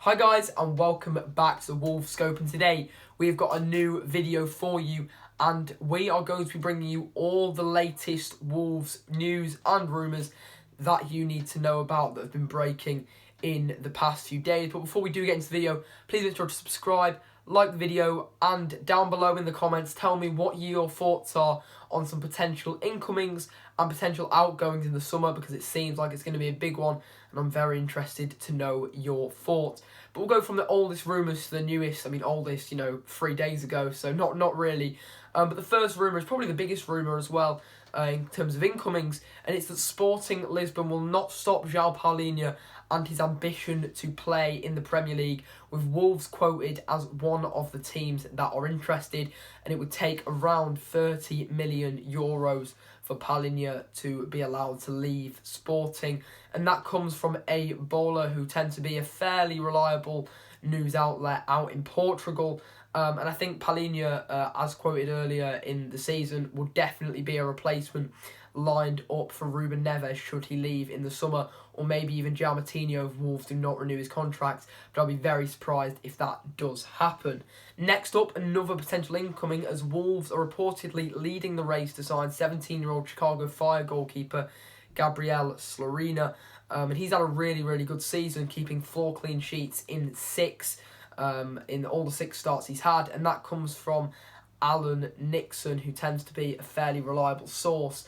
Hi guys and welcome back to the Wolves Scope, and today we've got a new video for you and we are going to be bringing you all the latest Wolves news and rumours that you need to know about that have been breaking in the past few days. But before we do get into the video, please make sure to subscribe, like the video, and down below in the comments tell me what your thoughts are on some potential incomings and potential outgoings in the summer, because it seems like it's going to be a big one and I'm very interested to know your thoughts. But we'll go from the oldest rumours to the newest. I mean, oldest, 3 days ago, so not really. But the first rumour is probably the biggest rumour as well in terms of incomings, and it's that Sporting Lisbon will not stop João Palhinha and his ambition to play in the Premier League, with Wolves quoted as one of the teams that are interested, and it would take around €30 million for Palhinha to be allowed to leave Sporting. And that comes from a bowler who tends to be a fairly reliable news outlet out in Portugal. And I think Palhinha, as quoted earlier in the season, will definitely be a replacement lined up for Ruben Neves should he leave in the summer, or maybe even João Moutinho if Wolves do not renew his contract, but I'll be very surprised if that does happen. Next up, another potential incoming, as Wolves are reportedly leading the race to sign 17-year-old Chicago Fire goalkeeper Gabriel Slorina, and he's had a really good season, keeping 4 clean sheets in 6 in all the 6 starts he's had, and that comes from Alan Nixon, who tends to be a fairly reliable source.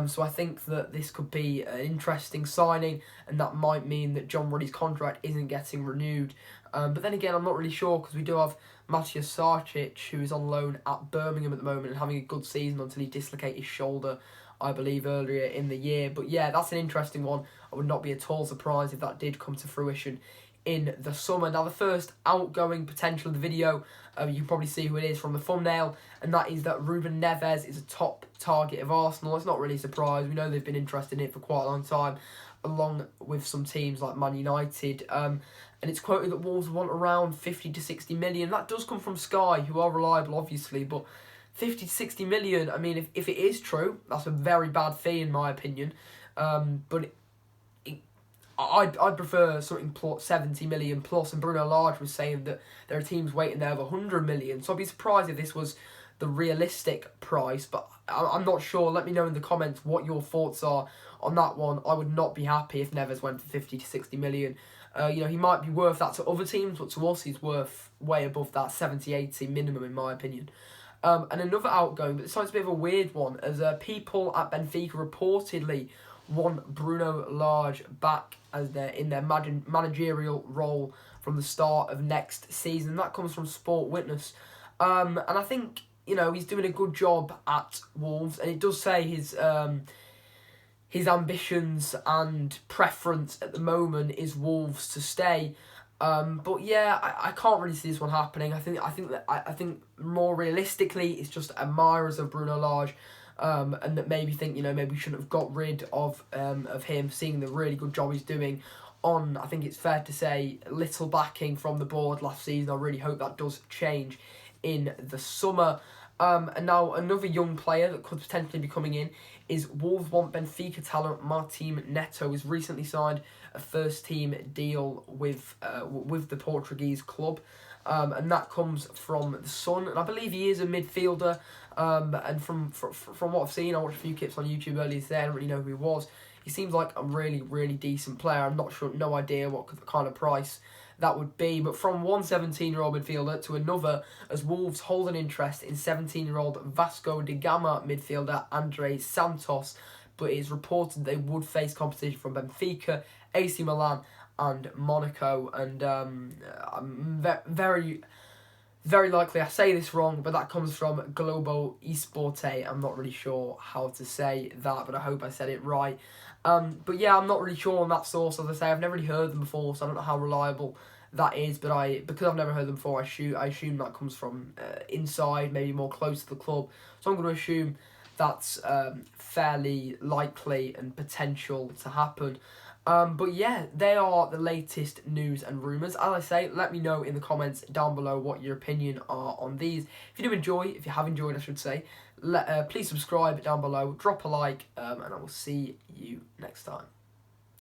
So I think that this could be an interesting signing, and that might mean that John Ruddy's contract isn't getting renewed. But then again, I'm not really sure, because we do have Matthias Sarcic, who is on loan at Birmingham at the moment and having a good season until he dislocated his shoulder, I believe, earlier in the year. But yeah, that's an interesting one. I would not be at all surprised if that did come to fruition in the summer. Now, the first outgoing potential of the video, you can probably see who it is from the thumbnail, and that is that Ruben Neves is a top target of Arsenal. It's not really a surprise. We know they've been interested in it for quite a long time, along with some teams like Man United. And it's quoted that Wolves want around 50 to 60 million. That does come from Sky, who are reliable, obviously, but 50 to 60 million, I mean, if it is true, that's a very bad fee in my opinion. But I'd prefer something 70 million plus, and Bruno Lage was saying that there are teams waiting there of 100 million. So I'd be surprised if this was the realistic price, but I'm not sure. Let me know in the comments what your thoughts are on that one. I would not be happy if Neves went for 50 to 60 million. He might be worth that to other teams, but to us he's worth way above that 70, 80 minimum in my opinion. And another outgoing, but this one's a bit of a weird one, as people at Benfica reportedly want Bruno Lage back as in their managerial role from the start of next season. That comes from Sport Witness. And I think, he's doing a good job at Wolves, and it does say his ambitions and preference at the moment is Wolves to stay. But yeah, I can't really see this one happening. I think more realistically, it's just admirers of Bruno Lage, and that maybe think, maybe we shouldn't have got rid of him, seeing the really good job he's doing on, I think it's fair to say, little backing from the board last season. I really hope that does change in the summer. And now another young player that could potentially be coming in is Wolves want Benfica talent Martim Neto, who's recently signed a first-team deal with the Portuguese club. And that comes from the Sun, and I believe he is a midfielder. And from what I've seen, I watched a few clips on YouTube earlier today. I don't really know who he was. He seems like a really decent player. I'm not sure, no idea what kind of price that would be. But from one 17-year-old midfielder to another, as Wolves hold an interest in 17-year-old Vasco da Gama midfielder Andre Santos, but it is reported they would face competition from Benfica, AC Milan and Monaco. And I'm very likely I say this wrong, but that comes from Globo Esporte. I'm not really sure how to say that, but I hope I said it right. But yeah, I'm not really sure on that source. As I say, I've never really heard them before, so I don't know how reliable that is. But because I've never heard them before, I assume that comes from inside, maybe more close to the club. So I'm going to assume that's fairly likely and potential to happen. But yeah, they are the latest news and rumours. As I say, let me know in the comments down below what your opinion are on these. If you have enjoyed, I should say, please subscribe down below, drop a like, and I will see you next time.